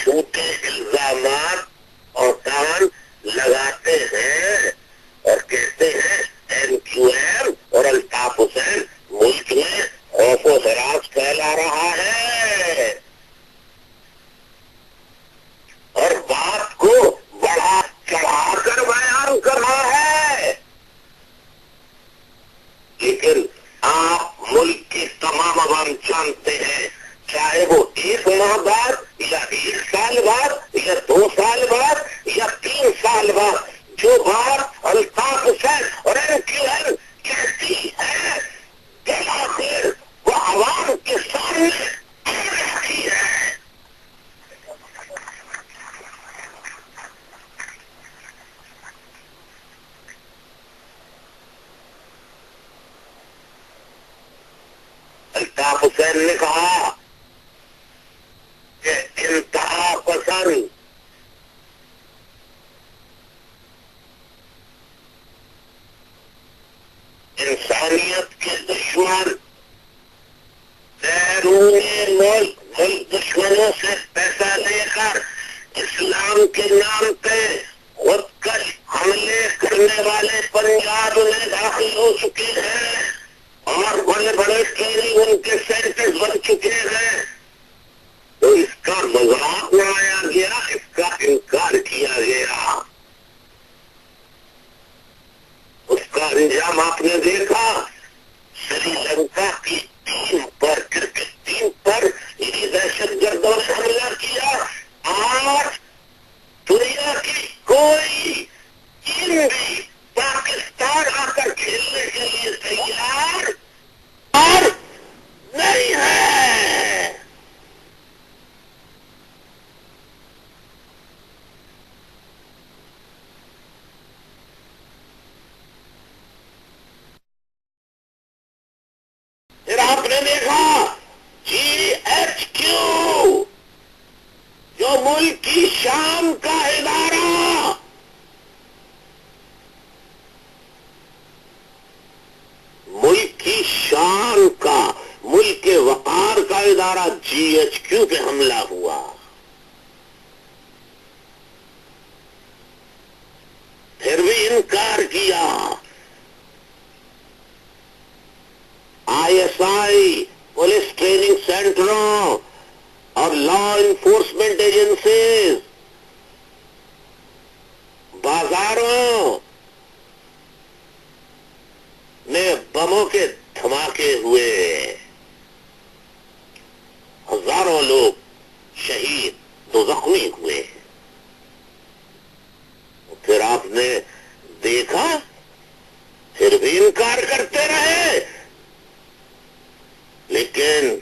جھوٹے الزامات اور کان لگاتے ہیں اور کہتے ہیں ایم کیو ایم اور الطاف حسین ملک میں خوف و ہراس پھیلا رہا ہے اور بات کو بڑھا چڑھا کر بیان کر رہا ہے، لیکن آپ ملک کی تمام عوام جانتے ہیں، چاہے وہ 1 ماہ بعد یا 1 سال بعد یا 2 سال بعد یا 3 سال بعد جو بات الطاف حسین اور ایم کیو ایم کہتی ہے بالآخر وہ عوام کے سامنے آ رہی ہے۔ الطاف حسین نے کہا کہ انتہا پسند انسانیت کے دشمن بیرون ملک دشمنوں سے پیسہ لے کر اسلام کے نام پہ خودکش حملے کرنے والے پنجاب میں داخل ہو چکے ہیں اور بڑے بڑے ٹریننگ ان کے سینٹرز بن چکے ہیں، تو اس کا مذاق اڑایا گیا، اس کا انکار کیا گیا۔ اس کا انجام آپ نے دیکھا، سری لنکا کی ٹیم پر، کرکٹ ٹیم پر یہ دہشت گردوں نے حملہ کیا۔ آج دنیا کی کوئی ٹیم بھی پاکستان آ کر کھیلنے کے لیے تیار اور نہیں ہے۔ پھر آپ نے دیکھا جی ایچ کیو جو ملک کی شان کا ادارہ، ملک کی شان کا، ملک کے وقار کا ادارہ جی ایچ کیو پہ حملہ ہوا۔ پھر بھی انکار کیا۔ I S I, police training سینٹروں اور لا انفورسمنٹ ایجنسیز، بازاروں میں بموں کے دھماکے ہوئے، ہزاروں لوگ شہید تو زخمی ہوئے۔ پھر آپ نے دیکھا، پھر بھی انکار کرتے رہے، لیکن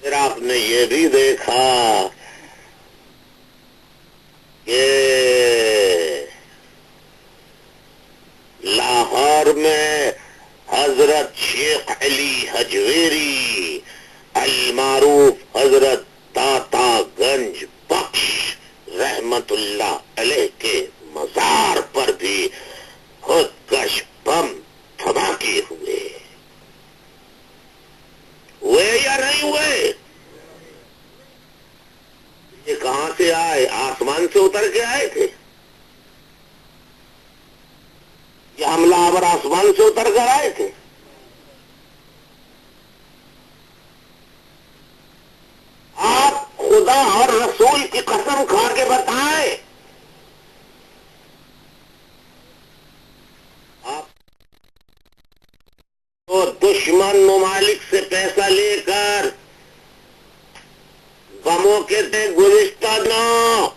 پھر آپ نے یہ بھی دیکھا کہ لاہور میں حضرت شیخ علی حجویری المعروف حضرت داتا گنج بخش رحمت اللہ علیہ کے مزار پر بھی خودکش بم دھماکے ہوئے یا نہیں ہوئے؟ یہ کہاں سے آئے؟ آسمان سے اتر کے آئے تھے؟ یہ حملہ آور آسمان سے اتر کر آئے تھے؟ آپ خدا اور رسول کی قسم کھا کے بتائیں، آپ تو دشمن ممالک سے پیسہ لے کر بموں کے تھے گزشتہ دنوں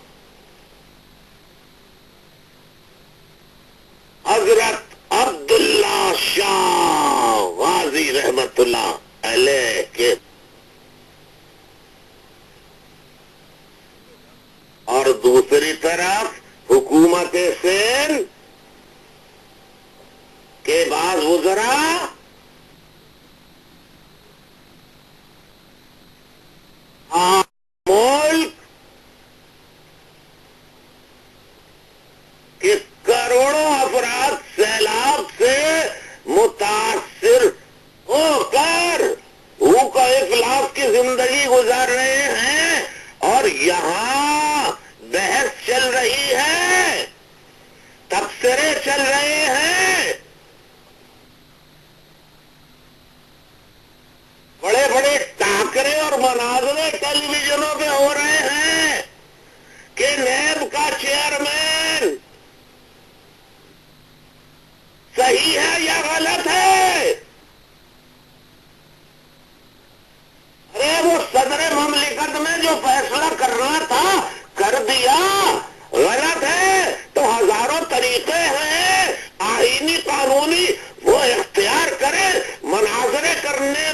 حضرت عبداللہ شاہ غازی رحمت اللہ علیہ کے، اور دوسری طرف حکومت سندھ کے بعض وزراء ملک کے کروڑوں افراد سیلاب سے متاثر ہو کر بھوک و افلاس کی زندگی گزار اور مناظرے ٹیلی ویژنوں پہ ہو رہے ہیں کہ نیب کا چیئرمین صحیح ہے یا غلط ہے؟ ارے وہ صدر مملکت میں جو فیصلہ کرنا تھا کر دیا، غلط ہے تو ہزاروں طریقے ہیں آئینی قانونی، وہ اختیار کرے۔ مناظرے کرنے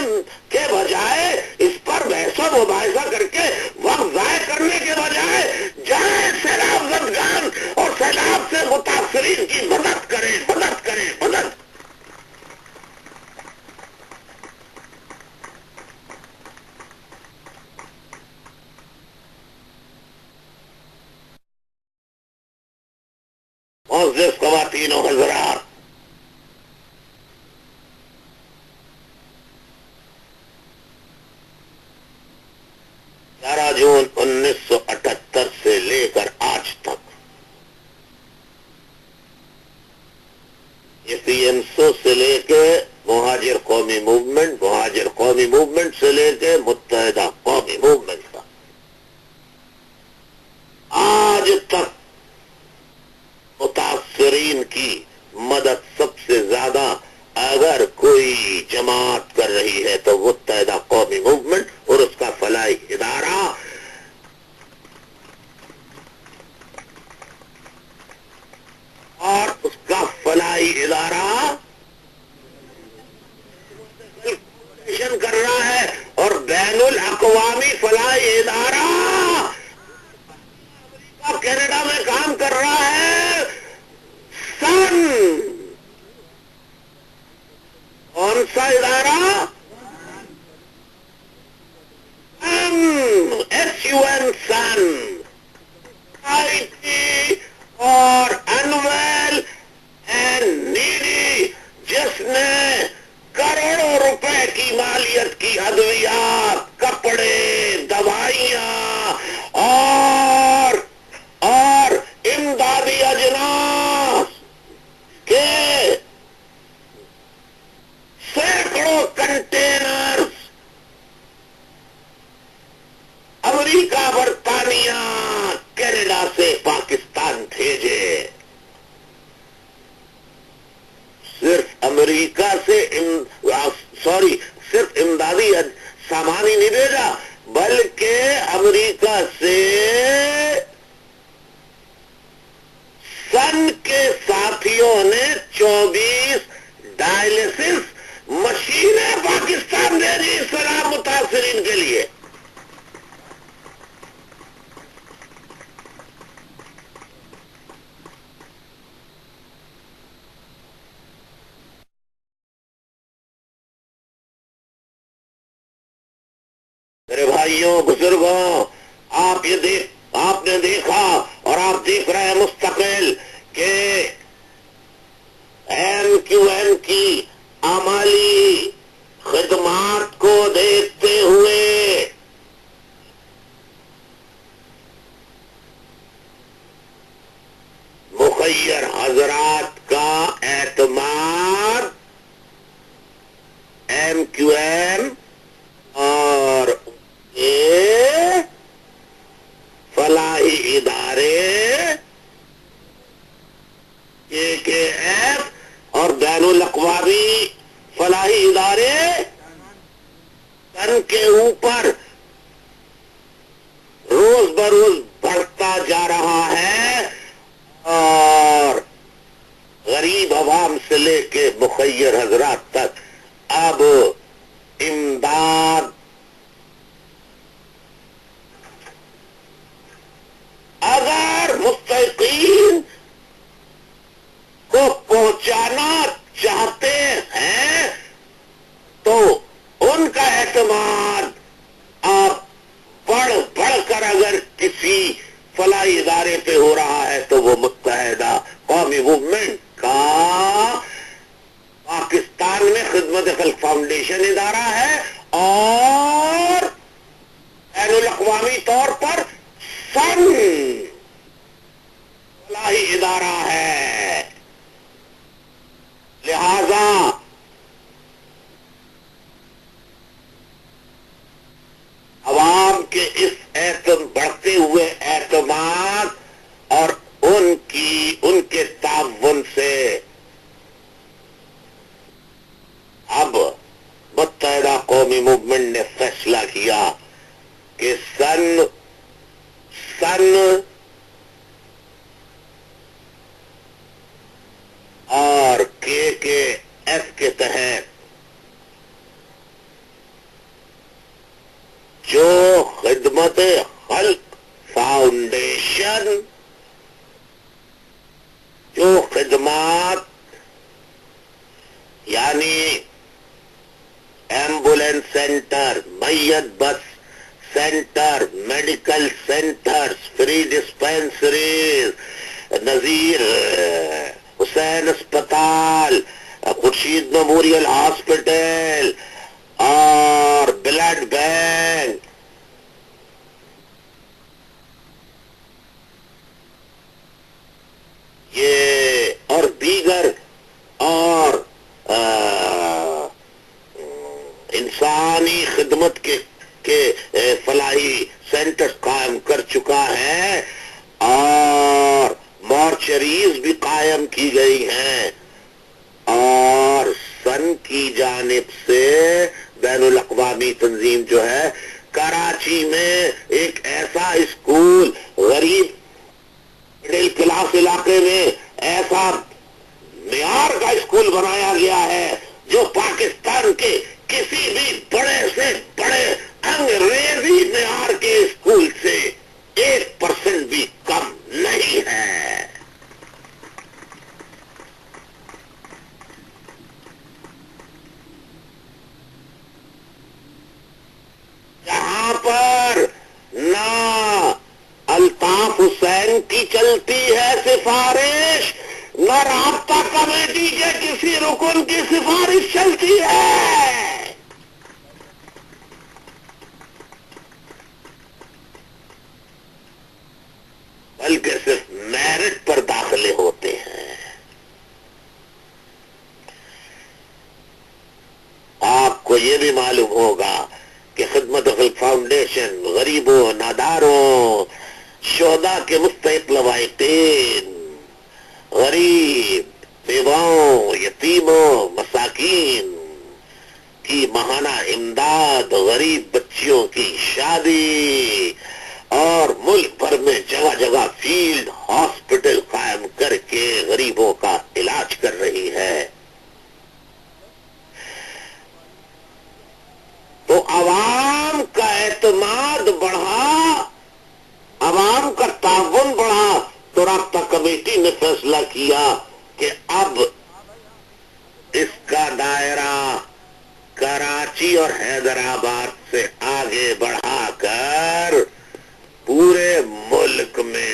کے بجائے، اس پر بحث و مباحثہ کر کے وقت ضائع کرنے کے بجائے جائیں سیلاب زدگان اور سیلاب سے متاثرین کی مدد کریں، مدد کریں، مدد۔ معزز خواتین و حضرات، 11 جون 1978 سے لے کر آج تک یہ پی ایم سو سے لے کے مہاجر قومی موومنٹ، مہاجر قومی موومنٹ سے لے کے متحدہ قومی موومنٹ کا آج تک متاثرین کی مدد سب سے زیادہ اگر کوئی جماعت کر رہی ہے تو متحدہ قومی موومنٹ اور اس کا فلاحی ادارہ کر رہا ہے، اور بین الاقوامی فلاحی ادارہ امریکہ کینیڈا میں کام کر رہا ہے۔ سن کون سا ادارہ؟ SUN سن اور انویل اینڈ نیڈی، جس نے کروڑوں روپے کی مالیت کی ادویات، کپڑے، دوائیاں اور امدادی اجناس کے سینکڑوں کنٹینرز امریکہ، برطانیہ، کینیڈا سے پاکستان بھیجے۔ صرف امریکہ سے صرف امدادی سامان ہی نہیں بھیجا، بلکہ امریکہ سے سن کے ساتھیوں نے 24 ڈائلسس مشینیں پاکستان بھیجی سیلاب متاثرین کے لیے۔ میرے بھائیوں، بزرگوں، آپ نے دیکھا اور آپ دیکھ رہے ہیں مستقل کہ MQM کی عملی خدمات کو دیکھتے ہوئے مخیر حضرات کا اعتماد MQM اور یہ فلاحی ادارے KKF اور بین الاقوامی فلاحی ادارے سن کے اوپر روز بروز بڑھتا جا رہا ہے، اور غریب عوام سے لے کے مخیر حضرات تک اب امداد اگر مستحقین کو پہنچانا چاہتے ہیں تو ان کا اعتماد آپ بڑھ کر اگر کسی فلاحی ادارے پہ ہو رہا ہے تو وہ متحدہ قومی موومنٹ کا پاکستان میں خدمت خلق فاؤنڈیشن ادارہ ہے، اور بین الاقوامی طور پر سن فلاحی ادارہ ہے۔ لہذا قومی موومنٹ نے فیصلہ کیا کہ سن اور KKF کے تحت جو خدمت خلق فاؤنڈیشن جو خدمات یعنی ایمبولینس سینٹر، میت bus centre, medical centres, free dispensaries, Nazir Hussain اسپتال، خورشید میموریل ہاسپٹل اور بلڈ بینک، یہ اور دیگر اور انسانی خدمت کے فلاحی سینٹر قائم کر چکا ہے اور مارچریز بھی قائم کی گئی ہیں، اور سن کی جانب سے بین الاقوامی تنظیم جو ہے کراچی میں ایک ایسا اسکول غریب مڈل کلاس علاقے میں ایسا معیار کا اسکول بنایا گیا ہے جو پاکستان کے کسی بھی بڑے سے بڑے انگریزی معیار کے اسکول سے 1% بھی کم نہیں ہے۔ جہاں پر نہ الطاف حسین کی چلتی ہے سفارش، نہ رابطہ کمیٹی کے کسی رکن کی سفارش چلتی ہے، بلکہ صرف میرٹ پر داخلے ہوتے ہیں۔ آپ کو یہ بھی معلوم ہوگا کہ خدمت خلق فاؤنڈیشن غریبوں، ناداروں، شہداء کے مستحق لوائقین، غریب، بیواؤں، یتیموں، مساکین کی ماہانہ امداد، غریب بچیوں کی شادی اور ملک بھر میں جگہ جگہ فیلڈ ہاسپٹل قائم کر کے غریبوں کا علاج کر رہی ہے۔ تو عوام کا اعتماد بڑھا، عوام کا تعاون بڑھا، تو رابطہ کمیٹی نے فیصلہ کیا کہ اب اس کا دائرہ کراچی اور حیدرآباد سے آگے بڑھا کر پورے ملک میں